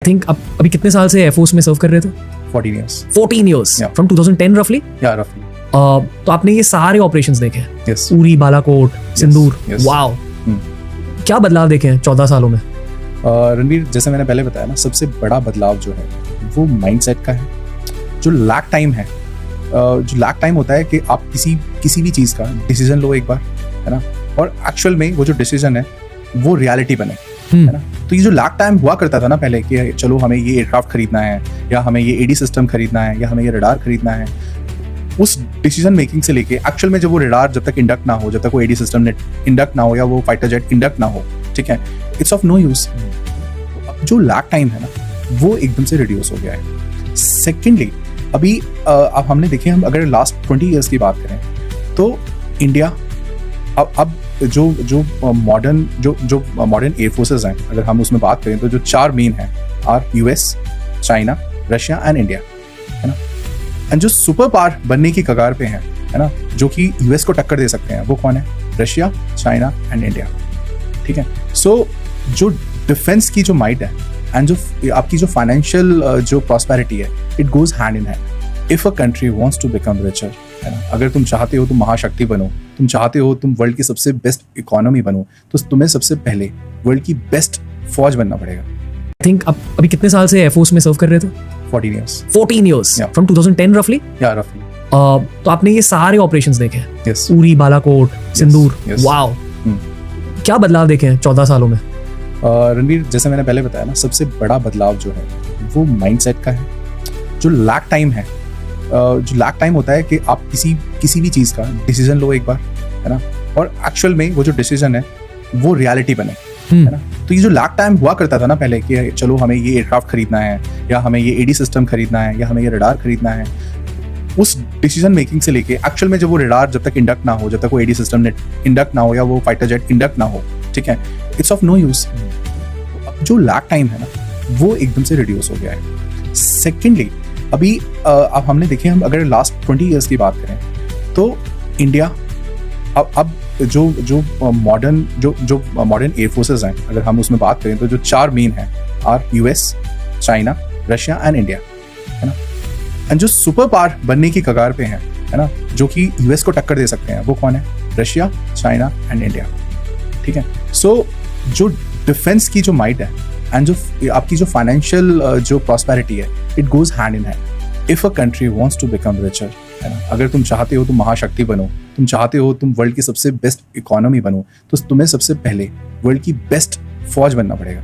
Think आप अभी कितने साल से एयरफोर्स में सर्व कर रहे थे? 14 years. 14 years Yeah. from 2010 roughly. Yeah, roughly. तो आपने ये सारे ऑपरेशंस देखे हैं, Yes. उरी, बालाकोट, सिंदूर. yes. Wow, Hmm. क्या बदलाव देखे हैं 14 सालों में? रणवीर, जैसे मैंने पहले बताया ना, सबसे बड़ा बदलाव जो है वो माइंडसेट का है. जो लैग टाइम है, जो लैग टाइम होता है कि आप किसी भी चीज़ का डिसीजन लो एक बार, है ना, और एक्चुअल में वो जो डिसीजन है वो रियलिटी बने, है ना. तो ये जो लैग टाइम हुआ करता था ना पहले कि चलो हमें ये एयरक्राफ्ट खरीदना है, या हमें ये एडी सिस्टम खरीदना है, या हमें ये रडार खरीदना है, उस डिसीजन मेकिंग से लेके एक्चुअल में जब वो रडार जब तक इंडक्ट ना हो, जब तक वो एडी सिस्टम इंडक्ट ना हो, या वो फाइटर जेट इंडक्ट ना हो, ठीक है, इट्स ऑफ नो यूज. जो लैग टाइम है ना वो एकदम से रिड्यूस हो गया है. सेकेंडली, अभी अब हमने देखे, हम अगर लास्ट 20 ईयर्स की बात करें तो इंडिया अब जो मॉडर्न एयर फोर्सेस हैं, अगर हम उसमें बात करें तो जो 4 मेन हैं are US, China, Russia and India, है ना. एंड जो सुपर पावर बनने की कगार पे हैं, है ना, जो कि यूएस को टक्कर दे सकते हैं, वो कौन है? रशिया, चाइना एंड इंडिया, ठीक है. सो जो डिफेंस की जो माइट है एंड जो आपकी जो फाइनेंशियल जो प्रॉस्पेरिटी है, it goes hand in hand. If a country wants to become richer, है ना, अगर तुम चाहते हो तुम महाशक्ति बनो, तुम चाहते हो तुम वर्ल्ड की सबसे बेस्ट इकोनॉमी बनो, तो तुम्हें सबसे पहले वर्ल्ड की बेस्ट फौज बनना पड़ेगा. आई थिंक आप अभी कितने साल से एयरफोर्स में सर्व कर रहे थे? 14 years. 14 years Yeah. from 2010 roughly. Yeah, roughly. तो आपने ये सारे ऑपरेशंस देखे हैं, Yes. उरी, बालाकोट, सिंदूर. yes. Wow, Hmm. क्या बदलाव देखे हैं 14 सालों में? रणवीर, जैसे मैंने पहले बताया ना, सबसे बड़ा बदलाव जो है वो माइंडसेट का है. जो लैग टाइम है, जो लैग टाइम होता है कि आप किसी भी चीज़ का डिसीजन लो एक बार, है ना, और एक्चुअल में वो जो डिसीजन है वो रियलिटी बने, है ना. तो ये जो लैग टाइम हुआ करता था ना पहले कि चलो हमें ये एयरक्राफ्ट खरीदना है, या हमें ये एडी सिस्टम खरीदना है, या हमें ये रडार खरीदना है, उस डिसीजन मेकिंग से लेके एक्चुअल में जब वो रडार जब तक इंडक्ट ना हो, जब तक वो एडी सिस्टम इंडक्ट ना हो, या वो फाइटर जेट इंडक्ट ना हो, ठीक है, इट्स ऑफ नो यूज. जो लैग टाइम है ना वो एकदम से रिड्यूस हो गया है. सेकेंडली, अभी अब हमने देखे, हम अगर लास्ट 20 ईयर्स की बात करें तो इंडिया अब जो मॉडर्न एयर फोर्सेस हैं, अगर हम उसमें बात करें तो जो 4 मेन हैं are US, China, Russia and India, है ना. एंड जो सुपर पावर बनने की कगार पे हैं, है ना, जो कि यूएस को टक्कर दे सकते हैं, वो कौन है? रशिया, चाइना एंड इंडिया, ठीक है. सो जो डिफेंस की जो माइट है एंड जो आपकी जो फाइनेंशियल जो प्रॉस्पेरिटी है, it goes hand in hand. If a country wants to become richer, है ना, अगर तुम चाहते हो तुम महाशक्ति बनो, तुम चाहते हो तुम वर्ल्ड की सबसे बेस्ट इकोनॉमी बनो, तो तुम्हें सबसे पहले वर्ल्ड की बेस्ट फौज बनना पड़ेगा.